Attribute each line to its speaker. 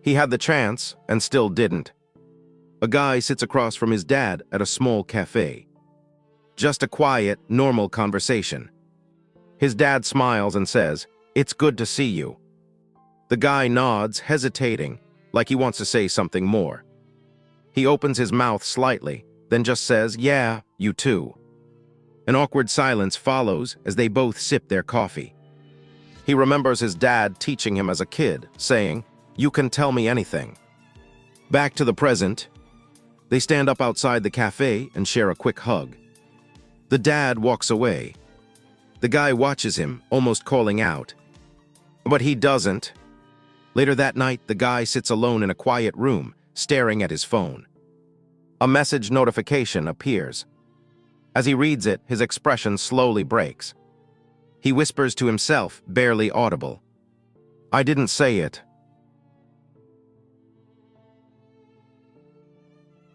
Speaker 1: He had the chance and still didn't. A guy sits across from his dad at a small cafe. Just a quiet, normal conversation. His dad smiles and says, "It's good to see you." The guy nods, hesitating, like he wants to say something more. He opens his mouth slightly, then just says, "Yeah, you too." An awkward silence follows as they both sip their coffee. He remembers his dad teaching him as a kid, saying, "You can tell me anything." Back to the present, they stand up outside the cafe and share a quick hug. The dad walks away. The guy watches him, almost calling out. But he doesn't. Later that night, the guy sits alone in a quiet room, staring at his phone. A message notification appears. As he reads it, his expression slowly breaks. He whispers to himself, barely audible, "I didn't say it.